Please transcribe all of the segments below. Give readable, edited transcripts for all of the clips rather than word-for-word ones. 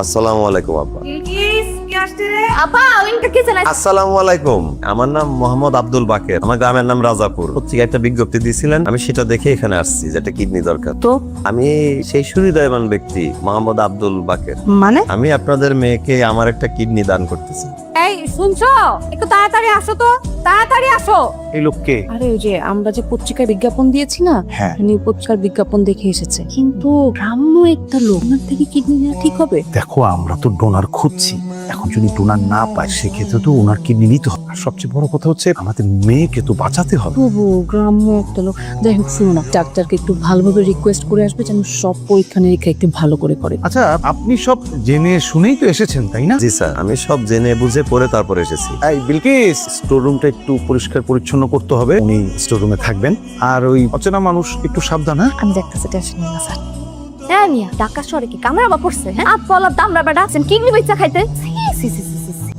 আসসালামু আলাইকুম আব্বা। আসসালামু আলাইকুম, আমার নাম মোহাম্মদ আব্দুল বাকের, আমার গ্রামের নাম রাজাপুর। পত্রিকায় একটা বিজ্ঞপ্তি দিয়েছিলেন, আমি সেটা দেখে এখানে আসছি যে একটা কিডনি দরকার। তো আমি সেই সুহৃদয়বান ব্যক্তি মোহাম্মদ আব্দুল বাকের। মানে আমি আপনাদের মেয়েকে আমার একটা কিডনি দান করতেছি। এই শুনছো, একটু তাড়াতাড়ি আসো তো, তাড়াতাড়ি আসো। এই লোককে আরে ওই যে আমরা যে পত্রিকায় বিজ্ঞাপন দিয়েছি না, হ্যাঁ উনি পত্রিকার বিজ্ঞাপন দেখে এসেছে, কিন্তু গ্রাম্য একটা লোক, ওনার থেকে কিডনি নেওয়া ঠিক হবে? দেখো, আমরা তো ডোনার খুঁজছি। এখন যদি ডোনার না পাই সেক্ষেত্রে তো ওনার কিডনি নিতে হবে। আর সবচেয়ে বড় কথা হচ্ছে আমাদের মেয়েকে তো বাঁচাতে হবে। তবু গ্রাম্য একটা লোক। যাই হোক, শুনো না, ডাক্তারকে একটু ভালোভাবে রিকোয়েস্ট করে আসবে যেন সব পরীক্ষা নিরীক্ষা একটু ভালো করে করে। আচ্ছা, আপনি সব জেনে শুনেই তো এসেছেন, তাই না? জি স্যার, আমি সব জেনে বুঝে পড়ে তারপর এসেছি। এই বিলকিস, স্টোর রুমটা একটু পরিষ্কার পরিচ্ছন্ন করতে হবে। উনি স্টোর রুমে থাকবেন। আর ওই অচেনা মানুষ একটু সাবধান। হ্যাঁ, আমি দেখতেছি, টেনশন নিও না স্যার। হ্যাঁ মিয়া, ঢাকা শহরে কি কামরা বা পড়ছে? হ্যাঁ, আপ বলার দামরা বেটা আছেন কিডনি বেচা খাইতে। সি সি সি সি সি।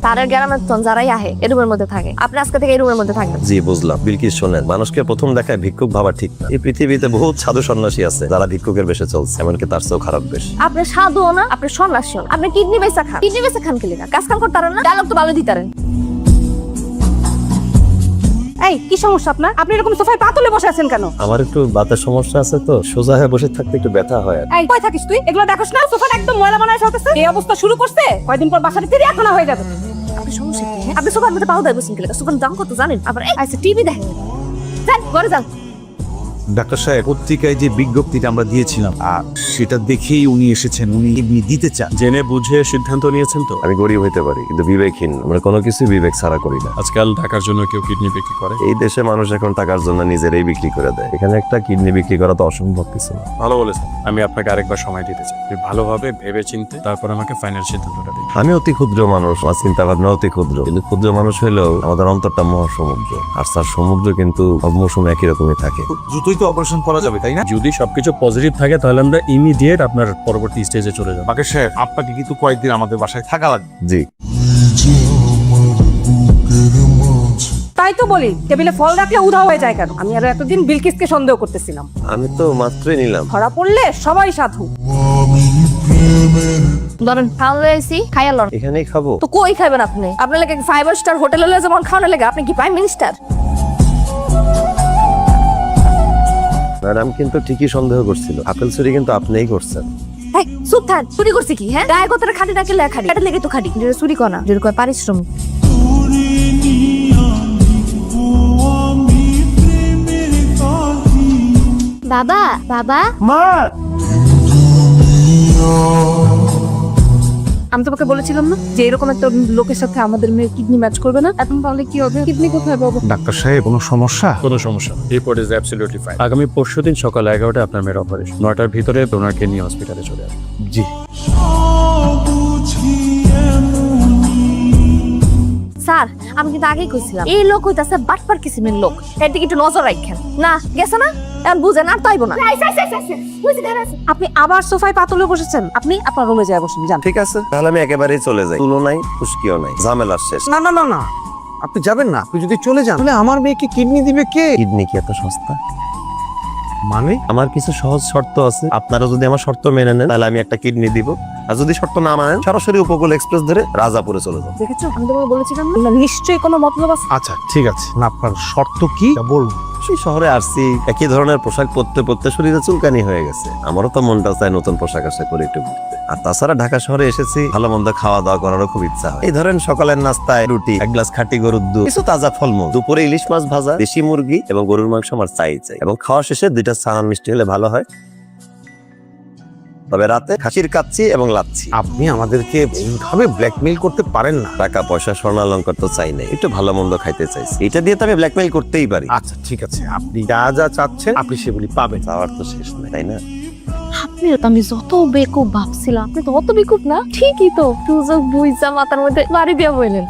তারের গ্রামের তন যারাই আহে এই রুমের মধ্যে থাকে, আপনি আজকে থেকে এই রুমের মধ্যে থাকবেন। জি বুঝলাম। বিলকিস শোনেন, মানুষকে প্রথম দেখায় ভিক্ষুক ভাবা ঠিক না। এই পৃথিবীতে বহুত সাধু সন্ন্যাসী আছে যারা ভিক্ষুকের বেশে চলছে, এমনকি তার চেয়েও খারাপ বেশ। আপনি সাধুও না, আপনি সন্ন্যাসীও না, আপনি কিডনি বেচা খান। কিডনি বেচা খান কেলে না, কাজ কাম করতারেন না, ডায়লগ তো ভালো দিতারেন। এই কি সমস্যা আপনার? আপনি এরকম সোফায় পা তুলে বসে আছেন কেন? আমার একটু বাতের সমস্যা আছে, তো সোজা হয়ে বসে থাকতে একটু ব্যথা হয়। এই কই থাকিস তুই? এগুলো দেখোস না, সোফাটা একদম ময়লা বানায় ফেলতেছে। এই অবস্থা শুরু করছে, কয়দিন পর বাসাটা চিড়িয়াখানা হয়ে যাবে। আপনি সমস্যা কি? হ্যাঁ? আপনি সোফার মধ্যে পাও দেয় বসেন কেলে? সোফার দাম কত জানেন? আবার এই আচ্ছা টিভি দেখেন। যান ঘরে যান। ডাক্তার সাহেব, পত্রিকায় যে বিজ্ঞপ্তিটা আমরা দিয়েছিলাম সেটা দেখেই উনি এসেছেন। উনি কিডনি দিতে চান। জেনে বুঝে সিদ্ধান্ত নিয়েছেন তো? আমি গরিব হইতে পারি কিন্তু বিবেকহীন। আমরা কোনো কিছু বিবেক ছাড়া করি না। আজকাল টাকার জন্য কেউ কিডনি বিক্রি করে? এই দেশে মানুষ এখন টাকার জন্য নিজেরাই বিক্রি করে দেয়। এখানে একটা কিডনি বিক্রি করা তো অসম্ভব কিছু না। ভালো বলেছেন, আমি আপনাকে আরেকবার সময় দিতে চাই। আপনি ভালোভাবে ভেবে চিনতে তারপর আমাকে ফাইনাল সিদ্ধান্তটা দিন। আমি অতি ক্ষুদ্র মানুষ, আমার চিন্তা ভাবনা অতি ক্ষুদ্র, কিন্তু ক্ষুদ্র মানুষ হলেও আমাদের অন্তরটা মহাসমুদ্র। আর তার সমুদ্র কিন্তু সব মৌসুমে একই রকমই থাকে। দ্রুতই তো অপারেশন করা যাবে, তাই না? যদি সবকিছু পজিটিভ থাকে তাহলে আমরা ইমিডিয়েট আপনার পরবর্তী স্টেজে চলে যাব। বাকের সাহেব, আপনাকে কিন্তু কয়েকদিন আমাদের বাসায় থাকা লাগবে। জি তাই তো বলি, টেবিলে ফল রাখলে উধাও হয়ে যায় কেন? আমি আর এতদিন বিলকিসকে সন্দেহ করতেছিলাম। আমি তো মাত্রই নিলাম। ধরা পড়লে সবাই সাধু। ধরেন খাওয়া লইছি, খাইয়া লন। এখানেই খাবো? তো কই খাইবেন আপনি? আপনার লাগে 5 স্টার হোটেলে লয়ে যেমন খাওয়ানোর লাগে, আপনি কি প্রাইম মিনিস্টার? ম্যাডাম কিন্তু ঠিকই সন্দেহ করছিল। আপেল চুরি কিন্তু আপনিই করছেন। এই চুপ থাক, চুরি করছে কি? হ্যাঁ, গায়ে কথাটা খাটি নাকি লেখাটি, এটা লেগে তো খাটি, যেটা চুরি করা, যেটা কয় পারিশ্রমিক। বাবা বাবা মা, আমি তোমাকে বলেছিলাম না যে এরকম একটা লোকের সাথে আমাদের মেয়ে কিডনি ম্যাচ করবে না। এখন তাহলে কি হবে? কিডনি কোথায় পাবো? ডাক্তার সাহেব, কোনো সমস্যা? কোনো সমস্যা না, রিপোর্ট ইজ অ্যাবসলিউটলি ফাইন। আগামী পরশুদিন সকাল 11টায় আপনার মেয়ের অপারেশন। 9টার ভিতরে ওনাকে নিয়ে হসপিটালে চলে আসবে। জি। স্যার, আমি কিন্তু আগেই কইছিলাম এই লোক হইতাছে বাটপার কিসিমের লোক, এর দিকে একটু নজর রাখেন। না গেছে না, এখন বুঝেন আর তাইবো না। আপনি আবার সোফায় পা তুলে বসেছেন, আপনি আপনার রুমে যায় বসুন, যান। ঠিক আছে, তাহলে আমি একেবারেই চলে যাই। তুলো নাই, খুশকিও নাই, ঝামেলা শেষ। না না না না, আপনি যাবেন না। আপনি যদি চলে যান তাহলে আমার মেয়েকে কিডনি দিবে কে? কিডনি কি এত সস্তা? মানে? আমার কিছু সহজ শর্ত আছে। আপনারা যদি আমার শর্ত মেনে নেন তাহলে আমি একটা কিডনি দিব, আর যদি শর্ত না মানেন সরাসরি উপকূল এক্সপ্রেস ধরে রাজাপুরে চলে যাবো। দেখেছো, আমি তোমাকে বলেছিলাম না, নিশ্চয়ই কোনো মতলব আছে। আচ্ছা ঠিক আছে, না আপনার শর্ত কি বলুন। সেই শহরে আসছি, একই ধরনের পোশাক পরতে পরতে শরীরে চুলকানি হয়ে গেছে। আমারও তো মনটা চায় নতুন পোশাক আশাক করে একটু ঘুরতে। আর তাছাড়া ঢাকা শহরে এসেছি, ভালো মন্দ খাওয়া দাওয়া করারও খুব ইচ্ছা হয়। এই ধরেন সকালের নাস্তায় রুটি, এক গ্লাস খাঁটি গরুর দুধ, কিছু তাজা ফলমূল, দুপুরে ইলিশ মাছ ভাজা, দেশি মুরগি এবং গরুর মাংস আমার চাই, এবং খাওয়া শেষে 2টা সাহান মিষ্টি হলে ভালো হয়। তবে রাতে খাসির কাচ্চি এবং লাচ্ছি। আপনি আমাদেরকে এইভাবে ব্ল্যাকমেইল করতে পারেন না। টাকা পয়সা স্বর্ণালঙ্কার তো চাই নাই, একটু ভালো মন্দ খাইতে চাইছি। এটা দিয়ে তো আমি ব্ল্যাকমেইল করতেই পারি। আচ্ছা ঠিক আছে, আপনি যা যা চাচ্ছেন আপনি সেগুলি পাবেন। চাওয়ার তো শেষ নাই, তাই না? আপনি আমি যত বেকুব ভাবছিলাম, আপনি তো অত বেকুব না। ঠিকই তো, সুযোগ বুঝা মাথার মধ্যে বাড়ি দিয়া বললেন।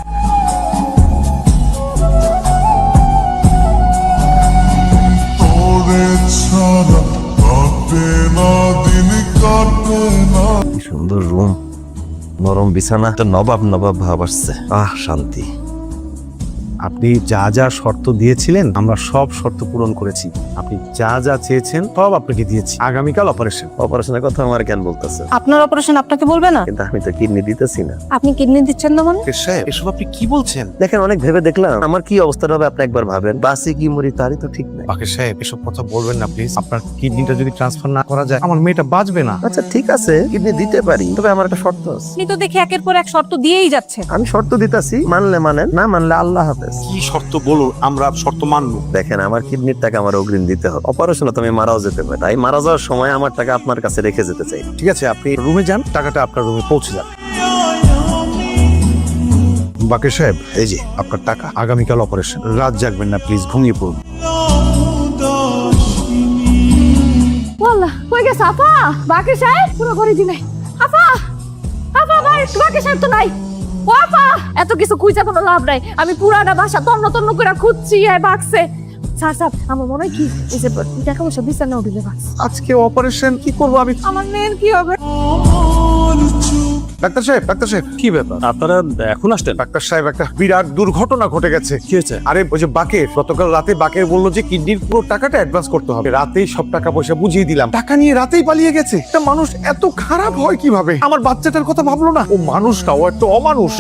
কি সুন্দর রুম, নরম বিছানা, একটা নবাব নবাব ভাব আসছে। শান্তি। আপনি যা যা শর্ত দিয়েছিলেন আমরা সব শর্ত পূরণ করেছি। আপনি যা যা চেয়েছেন সব আপনাকে দিয়েছি। আগামীকাল অপারেশন। অপারেশনের কথা আমার কেন বলতেছে? আপনার অপারেশন আপনাকে বলবে না? কিন্তু আমি তো কিডনি দিতেছি না। আপনি কিডনি দিচ্ছেন না মানে? সাহেব এসব আপনি কি বলছেন? দেখেন, অনেক ভেবে দেখলাম আমার কি অবস্থাটা হবে আপনি একবার ভাবেন। বাসি কি মরি তারই তো ঠিক নাই। বাকের সাহেব এসব কথা বলবেন না প্লিজ। আপনার কিডনিটা যদি ট্রান্সফার না করা যায় আমার মেয়েটা বাঁচবে না। আচ্ছা ঠিক আছে, কিডনি দিতে পারি, তবে আমার একটা শর্ত আছে। আপনি তো দেখে একের পর এক শর্ত দিয়েই যাচ্ছেন। আমি শর্ত দিতাছি, মানলে মানেন, না মানলে আল্লাহ হাফেজ। কি শর্ত বলুন, আমরা শর্ত মানবো। দেখেন, আমার কিডনির টাকা আমার অগ্রিম দিতে হবে। অপারেশনে তো আমি মারাও যেতে পারি, তাই মারা যাওয়ার সময় আমার টাকা আপনার কাছে রেখে যেতে চাই। ঠিক আছে, আপনি রুমে যান, টাকাটা আপনার রুমে পৌঁছে যাবে। বাকের সাহেব এই যে আপনার টাকা। আগামীকাল অপারেশন, রাত জাগবেন না প্লিজ, ঘুমিয়ে পড়ুন। ওয়াল্লাহ কই গেছে আপা? বাকি সাহেব পুরো করে দি নাই। আপা আপা বাকি সাহেব তো নাই। ও আপা, এত কিছু খুঁজে কোনো লাভ নাই। আমি পুরাটা বাসা তন্ন তন্ন করে খুঁজছি, এই বাক্সে। স্যার স্যার, আমার মনে হয় কি এই যে টাকা পয়সা বিছানা উঠিলে বাক্স। আজকে অপারেশন, কি করবো আমি? আমার মেয়ের কি হবে? ডাক্তার সাহেব, ডাক্তার সাহেব, কি ব্যাপার, আপনারা এখন আসলেন? ডাক্তার সাহেব একটা বিরাট দুর্ঘটনা ঘটে গেছে। কি হয়েছে? আরে ওই যে বাকের, গতকাল রাতে বাকের বললো যে কিডনির পুরো টাকাটা অ্যাডভান্স করতে হবে। রাতেই সব টাকা পয়সা বুঝিয়ে দিলাম, টাকা নিয়ে রাতেই পালিয়ে গেছে। একটা মানুষ এত খারাপ হয় কিভাবে? আমার বাচ্চাটার কথা ভাবলো না। ও মানুষটা, ও একটা অমানুষ।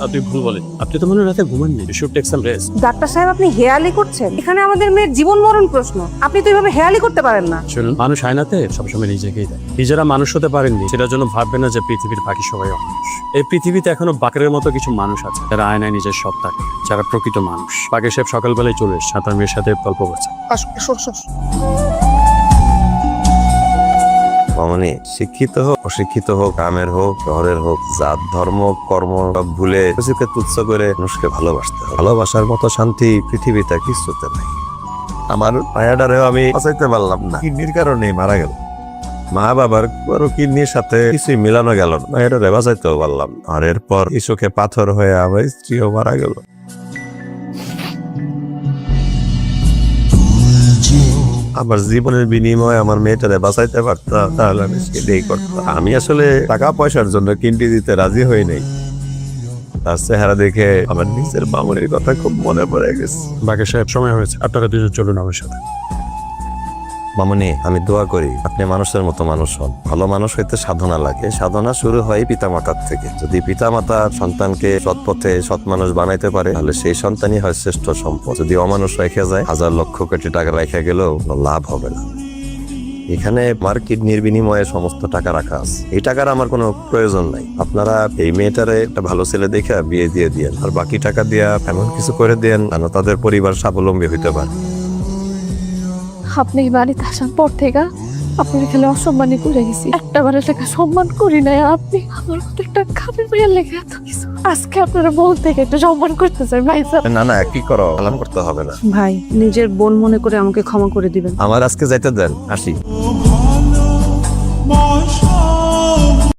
আপনি ভুল বলেন, আপনি তো মনে হয় রাতে ঘুমাননি। You should take some rest. ডাক্তার সাহেব আপনি হেয়ালি করছেন? এখানে আমাদের মেয়ের জীবন মরণ প্রশ্ন, আপনি তো এভাবে হেয়ালি করতে পারেন না। শুনুন, মানুষ আয়নাতে সবসময় নিজেকেই দেয়। নিজেরা মানুষ হতে পারেননি সেটার জন্য ভাববেন না যে পৃথিবীর বাকি সবাই অমানুষ। এই পৃথিবীতে এখনো বাকের মতো কিছু মানুষ আছে যারা আয়নায় নিজের সব থাকে, যারা প্রকৃত মানুষ। বাকের সাহেব সকালবেলায় চলে এসে তার মেয়ের সাথে গল্প করছে। আসো, এসো, এসো। মামনি, শিক্ষিত হোক অশিক্ষিত হোক, গ্রামের হোক শহরের হোক, জাত ধর্ম কর্ম সব ভুলে কিছুকে তুচ্ছ করে মানুষকে ভালোবাসতে হবে। ভালোবাসার মতো শান্তি পৃথিবীতে কিছুতে নাই। আমার মায়াডারেও আমি বাঁচাইতে পারলাম না, কিডনির কারণে মারা গেল। মা বাবার বড় কিডনির সাথে কিছুই মিলানো গেল না, মায়াডারে বাঁচাইতেও পারলাম না। আর এরপর চোখে পাথর হয়ে আমার স্ত্রীও মারা গেল। আমার জীবনের বিনিময়ে আমার মেয়েটারে বাঁচাইতে পারতাম, তাহলে আমি সেটাই করতাম। আমি আসলে টাকা পয়সার জন্য কিডনি দিতে রাজি হই নাই। তার চেহারা দেখে আমার নিজের মামুনির কথা খুব মনে পড়ে গেছে। বাকের সাহেব, সময় হয়েছে, আপনারা দুজন চলুন আমার সাথে। মামুনি, আমি দোয়া করি আপনি মানুষের মতো মানুষ হন। ভালো মানুষ হইতে সাধনা লাগে, সাধনা শুরু হয় পিতামাতার থেকে। যদি পিতামাতা সন্তানকে সৎ পথে সৎ মানুষ বানাইতে পারে, তাহলে সেই সন্তানই হয় শ্রেষ্ঠ সম্পদ। যদি অমানুষ রেখে যায়, হাজার লক্ষ কোটি টাকা রেখে গেলেও কোনো লাভ হবে না। এখানে আমার কিডনির বিনিময়ে সমস্ত টাকা রাখা আছে, এই টাকার আমার কোনো প্রয়োজন নাই। আপনারা এই মেয়েটারে একটা ভালো ছেলে দেখে বিয়ে দিয়ে দিয়েন, আর বাকি টাকা দিয়া এমন কিছু করে দেন যেন তাদের পরিবার স্বাবলম্বী হইতে পারে। আপনি এই বাড়িতে আসার পর থেকে আপনি খেলে অসম্মানই করে গেছি। একটা বারের লেখা সম্মান করি নাই। আর আপনি আমার মতো একটা খাপের মেয়ের লেখা এত কিছু। আজকে আপনারা বল থেকে একটু সম্মান করতে চাই ভাই স্যার। না না, কি করো, আলাম করতে হবে না। ভাই নিজের বোন মনে করে আমাকে ক্ষমা করে দিবেন। আমার আজকে যাইতে দেন, আসি।